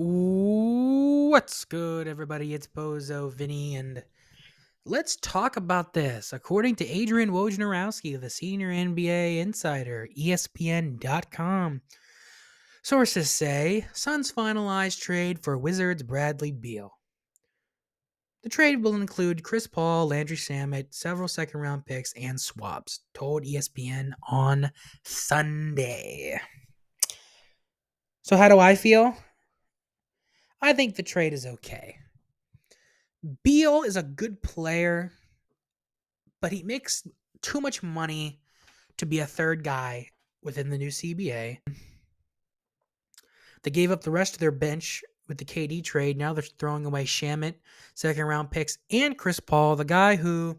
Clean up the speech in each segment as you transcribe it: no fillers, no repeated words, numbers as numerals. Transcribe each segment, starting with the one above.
What's good, everybody? It's Bozo, Vinny, and let's talk about this. According to Adrian Wojnarowski, the senior NBA insider, ESPN.com, sources say Suns finalized trade for Wizards Bradley Beal. The trade will include Chris Paul, Landry Shamet, several second round picks, and swaps, told ESPN on Sunday. So, how do I feel? I think the trade is okay. Beal is a good player, but he makes too much money to be a third guy within the new CBA. They gave up the rest of their bench with the KD trade. Now they're throwing away Shamit, second round picks, and Chris Paul, the guy who,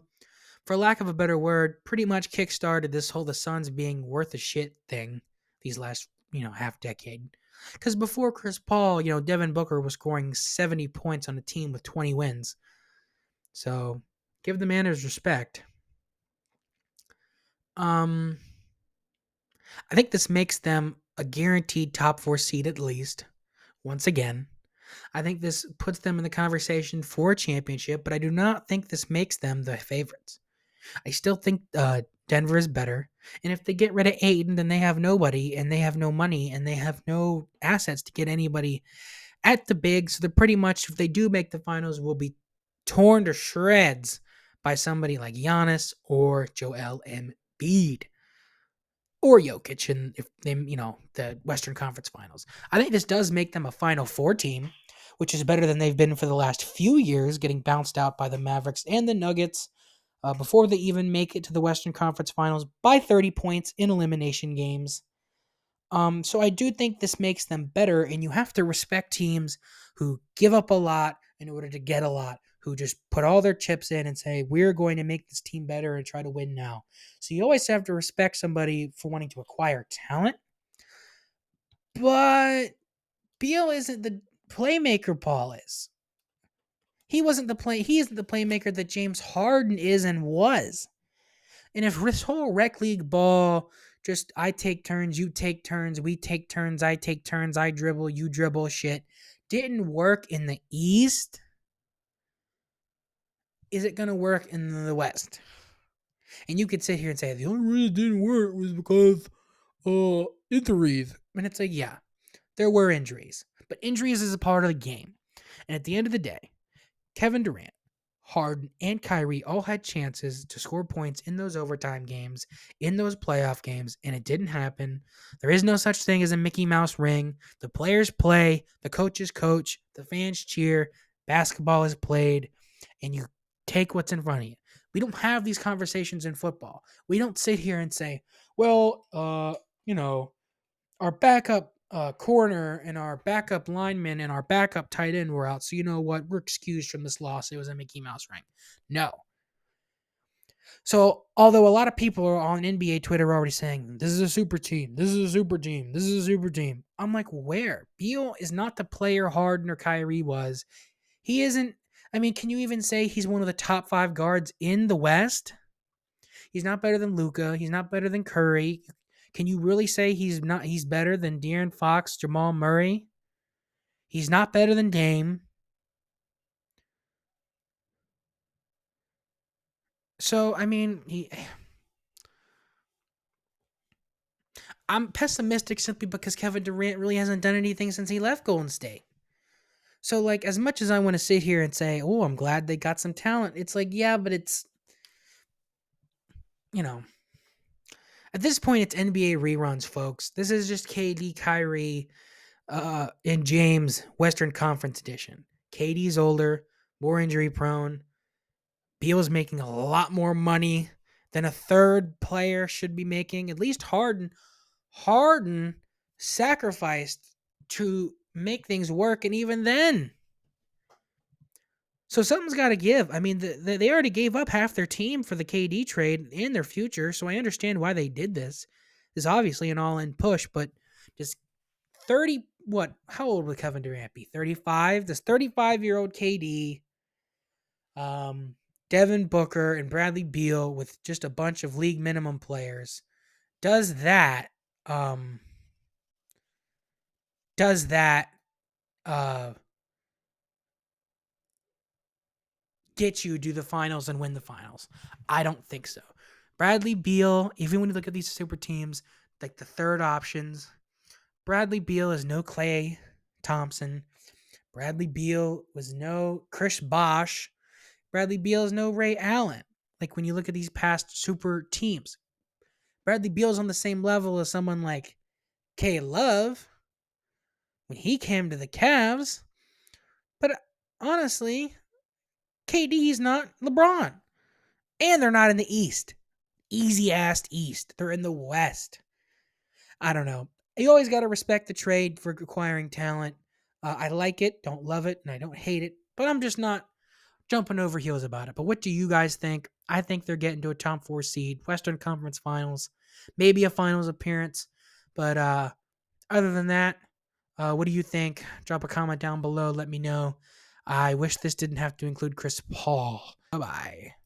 for lack of a better word, pretty much kickstarted this whole the Suns being worth a shit thing these last, half decade. Because before Chris Paul, Devin Booker was scoring 70 points on a team with 20 wins. So give the man his respect. I think this makes them a guaranteed top four seed at least. Once again, I think this puts them in the conversation for a championship, but I do not think this makes them the favorites. I still think Denver is better. And if they get rid of Aiden, then they have nobody, and they have no money, and they have no assets to get anybody at the big. So they're pretty much, if they do make the finals, will be torn to shreds by somebody like Giannis or Joel Embiid or Jokic in if they, the Western Conference Finals. I think this does make them a Final Four team, which is better than they've been for the last few years, getting bounced out by the Mavericks and the Nuggets before they even make it to the Western Conference Finals by 30 points in elimination games. So I do think this makes them better, and you have to respect teams who give up a lot in order to get a lot, who just put all their chips in and say, we're going to make this team better and try to win now. So you always have to respect somebody for wanting to acquire talent. But Beal isn't the playmaker Paul is. He isn't the playmaker that James Harden is and was. And if this whole rec league ball, just I take turns, you take turns, we take turns, I take turns, I dribble, you dribble shit, didn't work in the East, is it going to work in the West? And you could sit here and say, the only reason it didn't work was because injuries. And it's like, yeah, there were injuries. But injuries is a part of the game. And at the end of the day, Kevin Durant, Harden, and Kyrie all had chances to score points in those overtime games, in those playoff games, and it didn't happen. There is no such thing as a Mickey Mouse ring. The players play, the coaches coach, the fans cheer, basketball is played, and you take what's in front of you. We don't have these conversations in football. We don't sit here and say, well, our backup corner and our backup lineman and our backup tight end were out. So you know what? We're excused from this loss. It was a Mickey Mouse ring. No. So although a lot of people are on NBA Twitter already saying, this is a super team. This is a super team. This is a super team. I'm like, where? Beal is not the player Harden or Kyrie was. He isn't. I mean, can you even say he's one of the top 5 guards in the West? He's not better than Luka. He's not better than Curry. Can you really say he's better than De'Aaron Fox, Jamal Murray? He's not better than Dame. So, I mean, I'm pessimistic simply because Kevin Durant really hasn't done anything since he left Golden State. So, like, as much as I want to sit here and say, oh, I'm glad they got some talent, it's like, yeah, but it's, you know, at this point, it's NBA reruns, folks. This is just KD, Kyrie, and James Western Conference edition. KD's older, more injury prone. Beal's making a lot more money than a third player should be making. At least Harden. Harden sacrificed to make things work, and even then. So something's got to give. I mean, they already gave up half their team for the KD trade and their future, so I understand why they did this. It's obviously an all-in push, but just 30, what? How old would Kevin Durant be? 35? This 35-year-old KD, Devin Booker, and Bradley Beal with just a bunch of league minimum players does that uh, get you to the finals and win the finals. I don't think so. Bradley Beal, even when you look at these super teams, like the third options, Bradley Beal is no Clay Thompson. Bradley Beal was no Chris Bosh. Bradley Beal is no Ray Allen. Like when you look at these past super teams, Bradley Beal's on the same level as someone like K Love when he came to the Cavs. But honestly, KD's not LeBron. And they're not in the East. Easy ass East. They're in the West. I don't know. You always got to respect the trade for acquiring talent. I like it, don't love it, and I don't hate it, but I'm just not jumping over heels about it. But what do you guys think? I think they're getting to a top four seed, Western Conference Finals, maybe a finals appearance. But other than that, what do you think? Drop a comment down below. Let me know. I wish this didn't have to include Chris Paul. Bye bye.